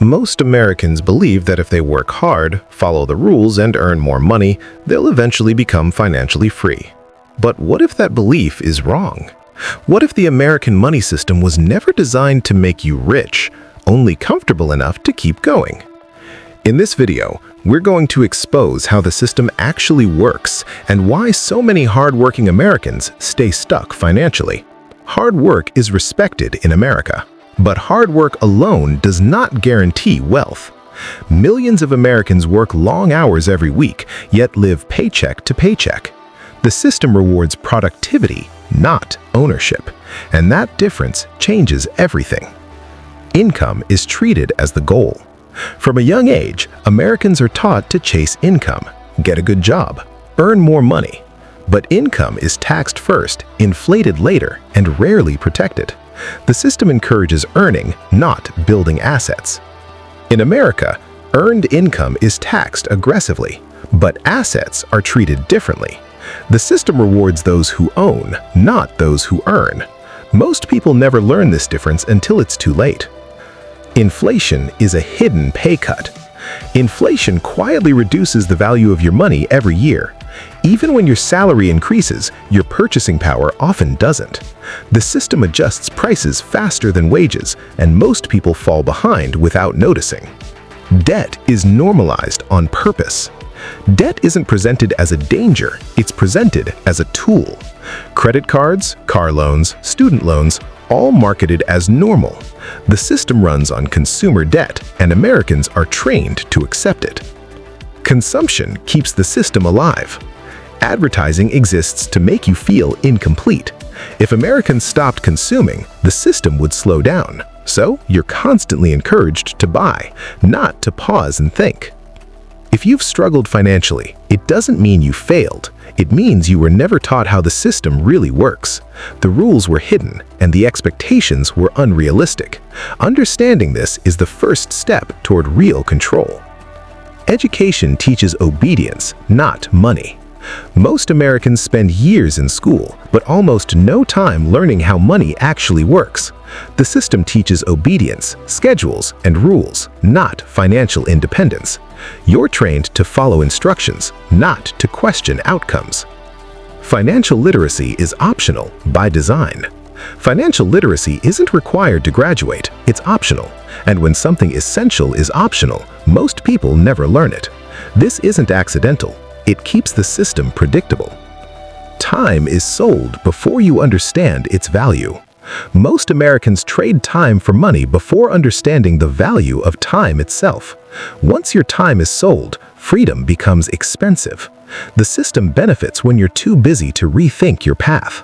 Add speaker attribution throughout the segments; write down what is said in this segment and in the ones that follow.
Speaker 1: Most Americans believe that if they work hard, follow the rules, and earn more money, they'll eventually become financially free. But what if that belief is wrong? What if the American money system was never designed to make you rich, only comfortable enough to keep going? In this video, we're going to expose how the system actually works and why so many hardworking Americans stay stuck financially. Hard work is respected in America. But hard work alone does not guarantee wealth. Millions of Americans work long hours every week, yet live paycheck to paycheck. The system rewards productivity, not ownership, and that difference changes everything. Income is treated as the goal. From a young age, Americans are taught to chase income, get a good job, earn more money. But income is taxed first, inflated later, and rarely protected. The system encourages earning, not building assets. In America, earned income is taxed aggressively, but assets are treated differently. The system rewards those who own, not those who earn. Most people never learn this difference until it's too late. Inflation is a hidden pay cut. Inflation quietly reduces the value of your money every year. Even when your salary increases, your purchasing power often doesn't. The system adjusts prices faster than wages, and most people fall behind without noticing. Debt is normalized on purpose. Debt isn't presented as a danger, it's presented as a tool. Credit cards, car loans, student loans, all marketed as normal. The system runs on consumer debt, and Americans are trained to accept it. Consumption keeps the system alive. Advertising exists to make you feel incomplete. If Americans stopped consuming, the system would slow down. So you're constantly encouraged to buy, not to pause and think. If you've struggled financially, it doesn't mean you failed. It means you were never taught how the system really works. The rules were hidden, and the expectations were unrealistic. Understanding this is the first step toward real control. Education teaches obedience, not money. Most Americans spend years in school, but almost no time learning how money actually works. The system teaches obedience, schedules, and rules, not financial independence. You're trained to follow instructions, not to question outcomes. Financial literacy is optional by design. Financial literacy isn't required to graduate, it's optional. And when something essential is optional, most people never learn it. This isn't accidental. It keeps the system predictable. Time is sold before you understand its value. Most Americans trade time for money before understanding the value of time itself. Once your time is sold, freedom becomes expensive. The system benefits when you're too busy to rethink your path.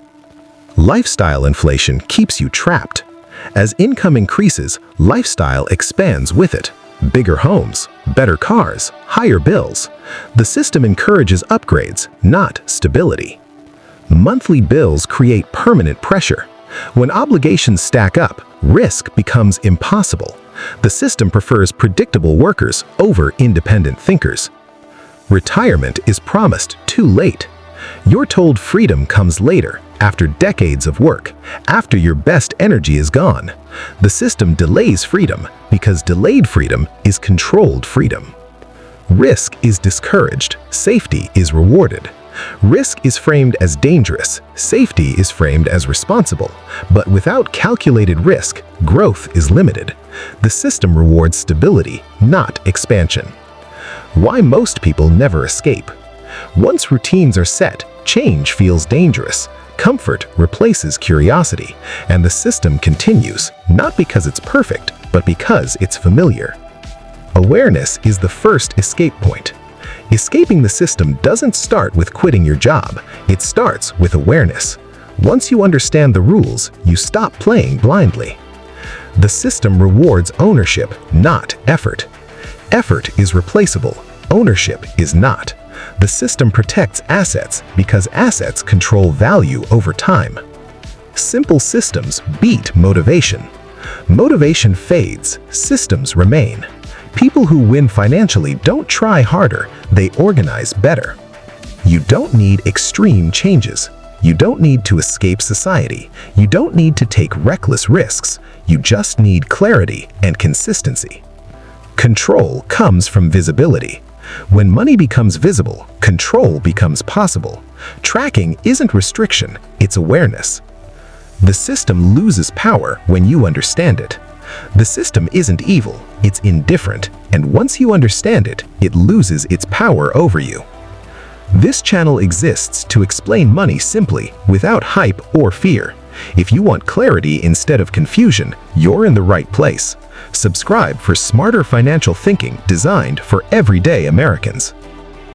Speaker 1: Lifestyle inflation keeps you trapped. As income increases, lifestyle expands with it. Bigger homes, better cars, higher bills. The system encourages upgrades, not stability. Monthly bills create permanent pressure. When obligations stack up, risk becomes impossible. The system prefers predictable workers over independent thinkers. Retirement is promised too late. You're told freedom comes later, after decades of work, after your best energy is gone. The system delays freedom because delayed freedom is controlled freedom. Risk is discouraged, safety is rewarded. Risk is framed as dangerous, safety is framed as responsible, but without calculated risk, growth is limited. The system rewards stability, not expansion. Why most people never escape? Once routines are set, change feels dangerous. Comfort replaces curiosity, and the system continues, not because it's perfect, but because it's familiar. Awareness is the first escape point. Escaping the system doesn't start with quitting your job, it starts with awareness. Once you understand the rules, you stop playing blindly. The system rewards ownership, not effort. Effort is replaceable, ownership is not. The system protects assets because assets control value over time. Simple systems beat motivation. Motivation fades, systems remain. People who win financially don't try harder, they organize better. You don't need extreme changes. You don't need to escape society. You don't need to take reckless risks. You just need clarity and consistency. Control comes from visibility. When money becomes visible, control becomes possible. Tracking isn't restriction, it's awareness. The system loses power when you understand it. The system isn't evil, it's indifferent, and once you understand it, it loses its power over you. This channel exists to explain money simply, without hype or fear. If you want clarity instead of confusion, you're in the right place. Subscribe for smarter financial thinking designed for everyday Americans.